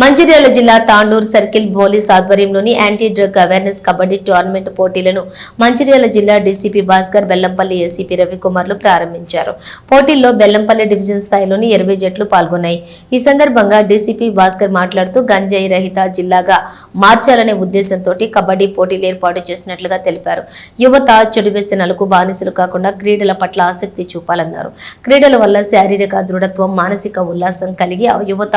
మంచిర్యాల జిల్లా Tandur circle police ఆధ్వర్యంలోని anti drug awareness kabaddi tournament పోటీలను మంచిర్యాల జిల్లా డీసీపీ భాస్కర్, బెల్లంపల్లి ఏసీపీ రవికుమార్లు ప్రారంభించారు. పోటీల్లో బెల్లంపల్లి డివిజన్ స్థాయిలోని 20 జట్లు పాల్గొన్నాయి. ఈ సందర్భంగా డీసీపీ భాస్కర్ మాట్లాడుతూ గంజాయి రహిత జిల్లాగా మార్చాలనే ఉద్దేశంతో కబడ్డీ పోటీలు ఏర్పాటు చేసినట్లుగా తెలిపారు. యువత చెడు వ్యసనాలకు బానిసలు కాకుండా క్రీడల పట్ల ఆసక్తి చూపాలన్నారు. క్రీడల వల్ల శారీరక దృఢత్వం, మానసిక ఉల్లాసం కలిగి యువత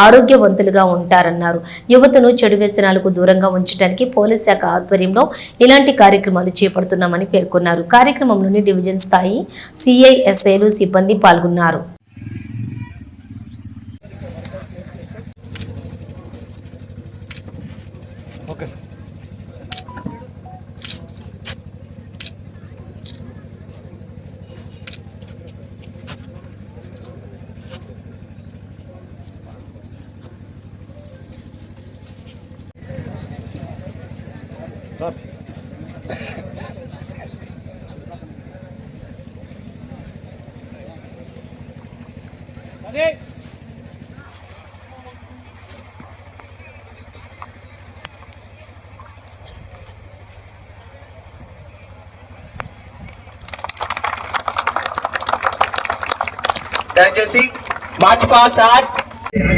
ఆరోగ్యవంతులుగా ఉంటారన్నారు. యువతను చెడు వ్యసనాలకు దూరంగా ఉంచడానికి పోలీస్ శాఖ ఆధ్వర్యంలో ఇలాంటి కార్యక్రమాలు చేపడుతున్నామని పేర్కొన్నారు. కార్యక్రమంలోని డివిజన్ స్థాయి సిఐ, ఎస్ఐలు, సిబ్బంది పాల్గొన్నారు. దయచేసి మార్చ్ పాస్ట్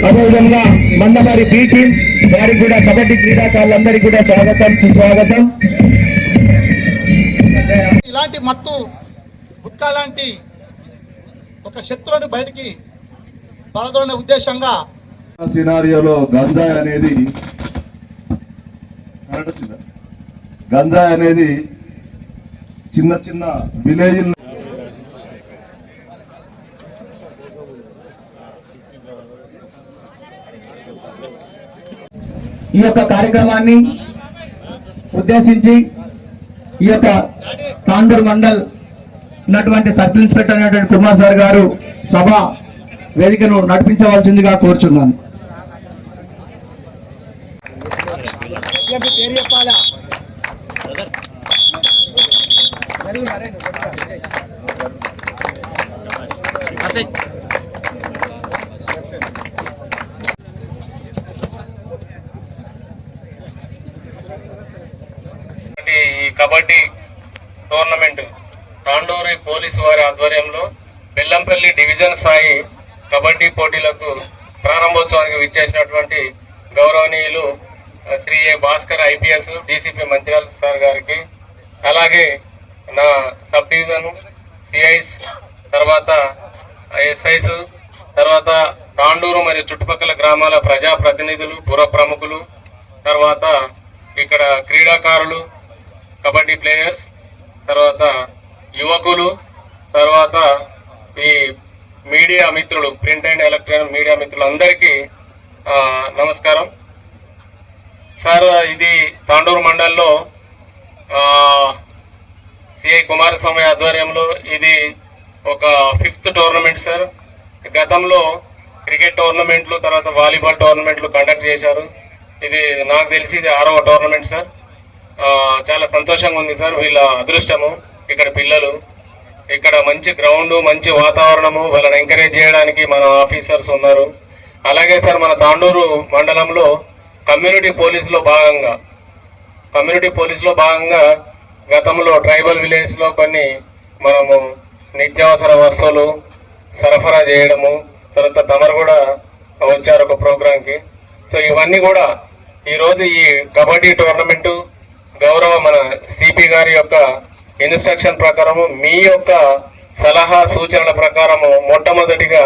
అదేవిధంగా మందమరి బి టీం వారికి కూడా కబడ్డీ క్రీడాకారులందరికీ కూడా స్వాగతం, సుస్వాగతం. ఇలాంటి మత్తు గుట్కా లాంటి ఒక శత్రువుని బయటికి పరదోనే ఉద్దేశంగా సినారియోలో గంజాయి అనేది చిన్న చిన్న విలేజ్ ఈ యొక్క కార్యక్రమాన్ని ఉద్దేశించి ఈ యొక్క తాండూర్ మండల్ ఉన్నటువంటి సర్కిల్ ఇన్స్పెక్టర్ అయినటువంటి కుమార్ సార్ గారు సభ వేదికను నడిపించవలసిందిగా కోరుచున్నాను. ఈ కబడ్డీ టోర్నమెంట్ తాండూరు పోలీసు వారి ఆధ్వర్యంలో బెల్లంపల్లి డివిజన్ స్థాయి కబడ్డీ పోటీలకు ప్రారంభోత్సవానికి విచ్చేసినటువంటి గౌరవనీయులు Shri A Bhaskar IPS, DCP Mancherial sir గారికి, అలాగే నా సబ్ డివిజన్ సిఐస్, తర్వాత ఎస్ఐస్, తర్వాత తాండూరు మరియు చుట్టుపక్కల గ్రామాల ప్రజాప్రతినిధులు, పుర ప్రముఖులు, తర్వాత ఇక్కడ క్రీడాకారులు, కబడ్డీ ప్లేయర్స్, తర్వాత యువకులు, తర్వాత ఈ మీడియా మిత్రులు, ప్రింట్ అండ్ ఎలక్ట్రానిక్ మీడియా మిత్రులు అందరికీ నమస్కారం. సార్, ఇది తాండూరు మండల్లో సిఐ కుమారస్వామి ఆధ్వర్యంలో ఇది ఒక 5th టోర్నమెంట్ సార్. గతంలో క్రికెట్ టోర్నమెంట్లు, తర్వాత వాలీబాల్ టోర్నమెంట్లు కండక్ట్ చేశారు. ఇది నాకు తెలిసి ఇది 6వ టోర్నమెంట్ సార్. చాలా సంతోషంగా ఉంది సార్. వీళ్ళ అదృష్టము, ఇక్కడ పిల్లలు, ఇక్కడ మంచి గ్రౌండ్, మంచి వాతావరణము, వాళ్ళని ఎంకరేజ్ చేయడానికి మన ఆఫీసర్స్ ఉన్నారు. అలాగే సార్, మన తాండూరు మండలంలో కమ్యూనిటీ పోలీసులో భాగంగా గతంలో ట్రైబల్ విలేజ్లో కొన్ని మనము నిత్యావసర వస్తువులు సరఫరా చేయడము, తర్వాత తమరు కూడా వచ్చారు ఒక ప్రోగ్రాంకి. సో ఇవన్నీ కూడా ఈరోజు ఈ కబడ్డీ టోర్నమెంటు గౌరవ మన సిపి గారి యొక్క ఇన్స్ట్రక్షన్ ప్రకారము, మీ యొక్క సలహా సూచనల ప్రకారము మొట్టమొదటిగా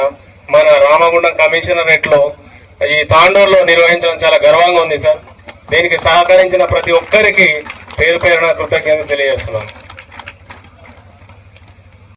మన రామగుండం కమిషనరేట్లో ఈ తాండూరులో నిర్వహించడం చాలా గర్వంగా ఉంది సార్. దీనికి సహకరించిన ప్రతి ఒక్కరికి పేరు పేరున కృతజ్ఞతలు తెలియజేస్తున్నాను.